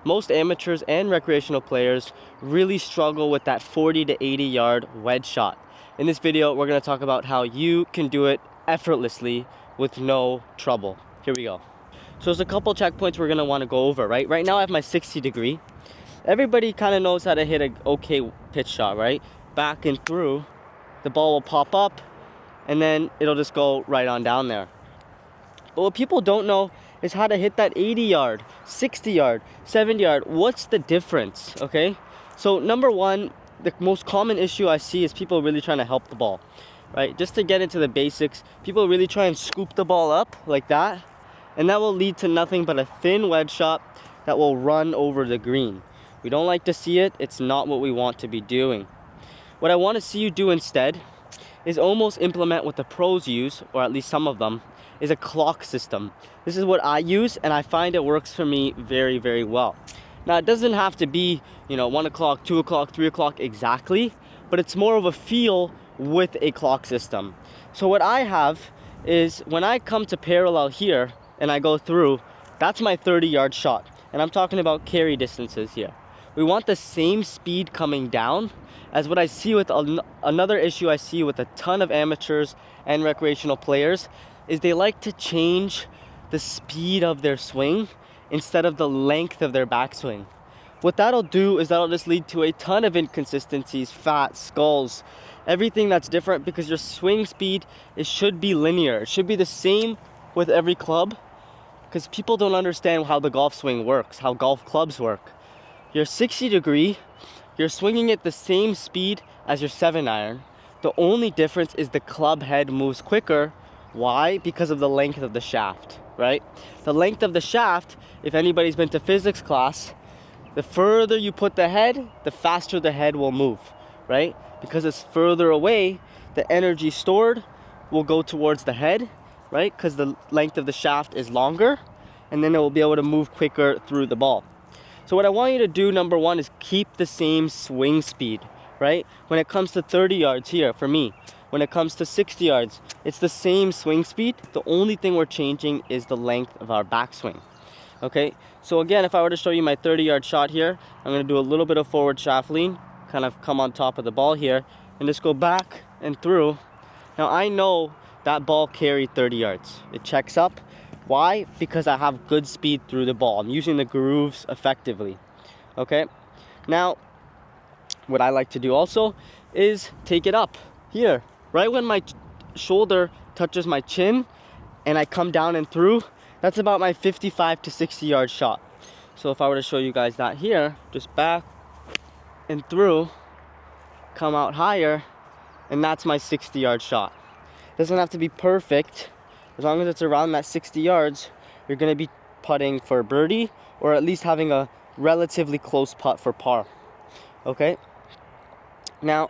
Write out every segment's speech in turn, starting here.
Most amateurs and recreational players really struggle with that 40 to 80 yard wedge shot. In this video, we're going to talk about how you can do it effortlessly with no trouble. Here we go. So there's a couple checkpoints we're going to want to go over, right? Right now I have my 60 degree. Everybody kind of knows how to hit an okay pitch shot, right? Back and through, the ball will pop up and then it'll just go right on down there. But what people don't know is how to hit that 80 yard, 60 yard, 70 yard. What's the difference, okay? So number one, the most common issue I see is people really trying to help the ball, right? Just to get into the basics, people really try and scoop the ball up like that, and that will lead to nothing but a thin wedge shot that will run over the green. We don't like to see it. It's not what we want to be doing. What I want to see you do instead is almost implement what the pros use, or at least some of them, is a clock system. This is what I use, and I find it works for me very, very well. Now, it doesn't have to be, 1 o'clock, 2 o'clock, 3 o'clock exactly, but it's more of a feel with a clock system. So what I have is when I come to parallel here and I go through, that's my 30 yard shot. And I'm talking about carry distances here. We want the same speed coming down as what I see with another issue I see with a ton of amateurs and recreational players is they like to change the speed of their swing instead of the length of their backswing. What that'll do is that'll just lead to a ton of inconsistencies, fat, skulls, everything that's different, because your swing speed, it should be linear. It should be the same with every club, because people don't understand how the golf swing works, how golf clubs work. Your 60 degree, you're swinging at the same speed as your 7-iron. The only difference is the club head moves quicker. Why? Because of the length of the shaft, right? The length of the shaft, if anybody's been to physics class, the further you put the head, the faster the head will move, right? Because it's further away, the energy stored will go towards the head, right? Because the length of the shaft is longer, and then it will be able to move quicker through the ball. So what I want you to do, number one, is keep the same swing speed, right? When it comes to 30 yards here, for me, when it comes to 60 yards, it's the same swing speed. The only thing we're changing is the length of our backswing. Okay, so again, if I were to show you my 30 yard shot here, I'm gonna do a little bit of forward shaft lean, kind of come on top of the ball here, and just go back and through. Now I know that ball carried 30 yards. It checks up. Why? Because I have good speed through the ball. I'm using the grooves effectively. Okay, now what I like to do also is take it up here. Right when my shoulder touches my chin and I come down and through, that's about my 55 to 60 yard shot. So if I were to show you guys that here, just back and through, come out higher, and that's my 60 yard shot. Doesn't have to be perfect. As long as it's around that 60 yards, you're gonna be putting for birdie, or at least having a relatively close putt for par. Okay? Now,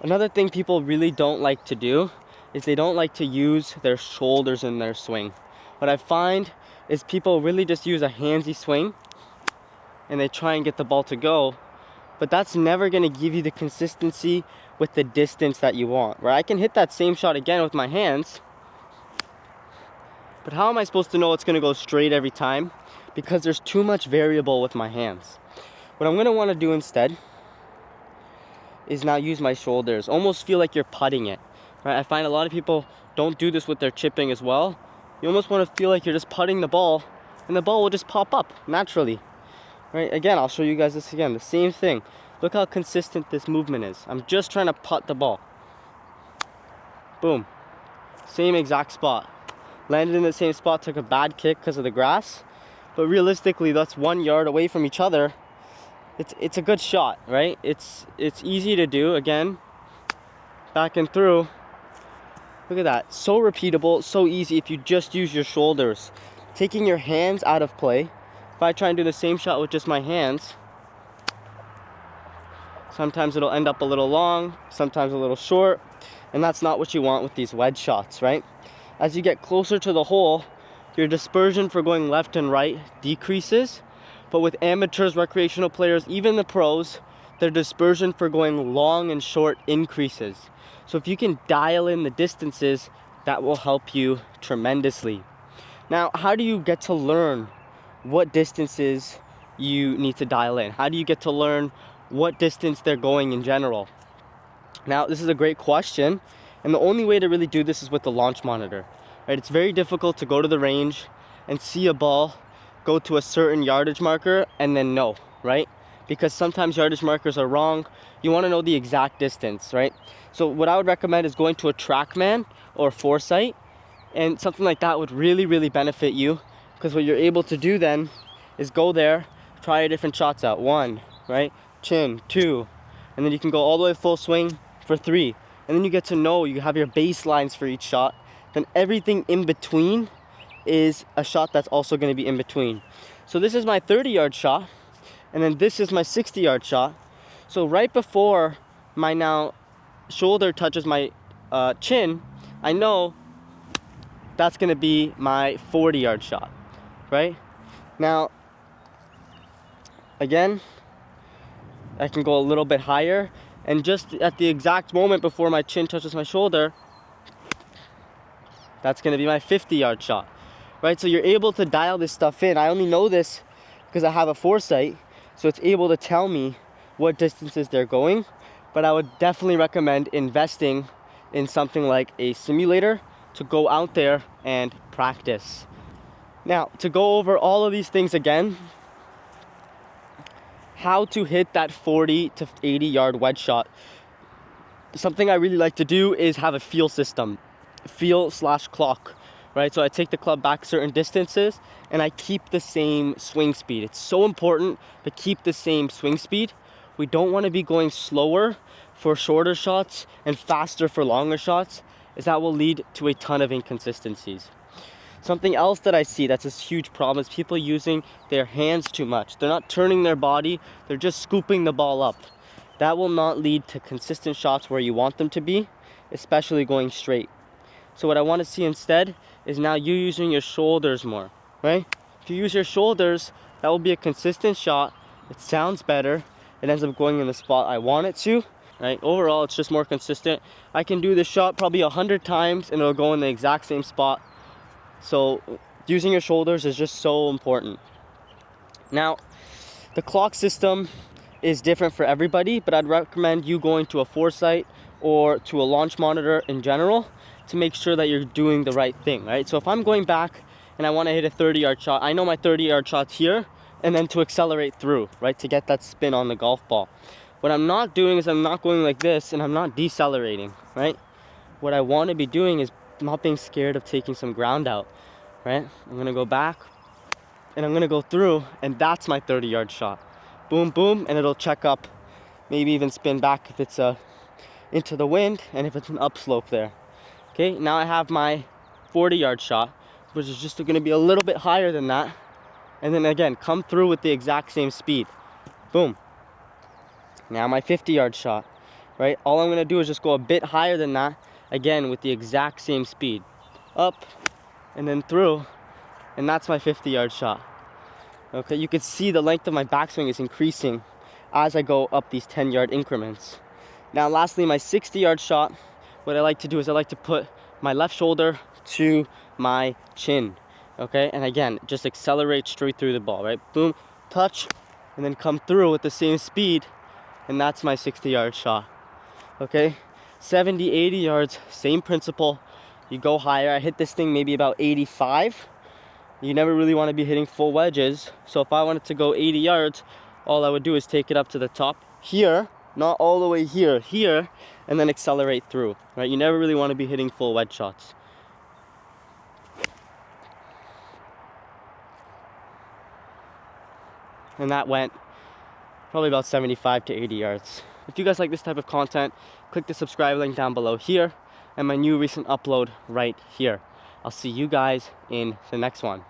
another thing people really don't like to do is they don't like to use their shoulders in their swing. What I find is people really just use a handsy swing and they try and get the ball to go, but that's never going to give you the consistency with the distance that you want. Where I can hit that same shot again with my hands, but how am I supposed to know it's going to go straight every time? Because there's too much variable with my hands. What I'm going to want to do instead is now use my shoulders. Almost feel like you're putting it, right? I find a lot of people don't do this with their chipping as well. You almost want to feel like you're just putting the ball, and the ball will just pop up naturally, right? Again, I'll show you guys this again. The same thing. Look how consistent this movement is. I'm just trying to putt the ball. Boom. Same exact spot. Landed in the same spot, took a bad kick because of the grass, but realistically, that's 1 yard away from each other. It's a good shot, right? It's easy to do. Again, back and through. Look at that. So repeatable, so easy if you just use your shoulders. Taking your hands out of play. If I try and do the same shot with just my hands, sometimes it'll end up a little long, sometimes a little short, and that's not what you want with these wedge shots, right? As you get closer to the hole, your dispersion for going left and right decreases. But with amateurs, recreational players, even the pros, their dispersion for going long and short increases. So if you can dial in the distances, that will help you tremendously. Now, how do you get to learn what distances you need to dial in? How do you get to learn what distance they're going in general? Now, this is a great question, and the only way to really do this is with the launch monitor, right? It's very difficult to go to the range and see a ball go to a certain yardage marker and then know, right? Because sometimes yardage markers are wrong. You want to know the exact distance, right? So what I would recommend is going to a TrackMan or Foresight, and something like that would really, really benefit you, because what you're able to do then is go there, try your different shots out. 1, right? Chin, 2, and then you can go all the way full swing for 3. And then you get to know, you have your baselines for each shot. Then everything in between is a shot that's also going to be in between. So this is my 30-yard shot, and then this is my 60-yard shot. So right before my now shoulder touches my chin, I know that's going to be my 40-yard shot, right? Now, again, I can go a little bit higher, and just at the exact moment before my chin touches my shoulder, that's going to be my 50-yard shot, right? So you're able to dial this stuff in. I only know this because I have a Foresight, so it's able to tell me what distances they're going. But I would definitely recommend investing in something like a simulator to go out there and practice. Now, to go over all of these things again, how to hit that 40 to 80 yard wedge shot. Something I really like to do is have a feel system, feel/clock, right? So I take the club back certain distances and I keep the same swing speed. It's so important to keep the same swing speed. We don't want to be going slower for shorter shots and faster for longer shots, as that will lead to a ton of inconsistencies. Something else that I see that's a huge problem is people using their hands too much. They're not turning their body, they're just scooping the ball up. That will not lead to consistent shots where you want them to be, especially going straight. So what I want to see instead is now you using your shoulders more, right? If you use your shoulders, that will be a consistent shot. It sounds better. It ends up going in the spot I want it to, right? Overall, it's just more consistent. I can do this shot probably 100 times and it'll go in the exact same spot. So using your shoulders is just so important. Now, the clock system is different for everybody, but I'd recommend you going to a Foresight or to a launch monitor in general to make sure that you're doing the right thing, right? So if I'm going back and I want to hit a 30-yard shot, I know my 30-yard shot's here, and then to accelerate through, right, to get that spin on the golf ball. What I'm not doing is I'm not going like this, and I'm not decelerating, right? What I want to be doing is not being scared of taking some ground out, right? I'm gonna go back and I'm gonna go through, and that's my 30-yard shot. Boom, boom, and it'll check up, maybe even spin back if it's into the wind and if it's an upslope there. Okay, now I have my 40-yard shot, which is just gonna be a little bit higher than that, and then again come through with the exact same speed. Boom. Now my 50-yard shot, right? All I'm gonna do is just go a bit higher than that, again with the exact same speed, up and then through, and that's my 50-yard shot. Okay, you can see the length of my backswing is increasing as I go up these 10-yard increments. Now lastly, my 60-yard shot, what I like to do is I like to put my left shoulder to my chin, okay? And again, just accelerate straight through the ball, right? Boom, touch, and then come through with the same speed, and that's my 60-yard shot, okay? 70, 80 yards, same principle. You go higher. I hit this thing maybe about 85. You never really want to be hitting full wedges. So if I wanted to go 80 yards, all I would do is take it up to the top here, not all the way here, here, and then accelerate through, right? You never really want to be hitting full wedge shots. And that went probably about 75 to 80 yards. If you guys like this type of content, click the subscribe link down below here and my new recent upload right here. I'll see you guys in the next one.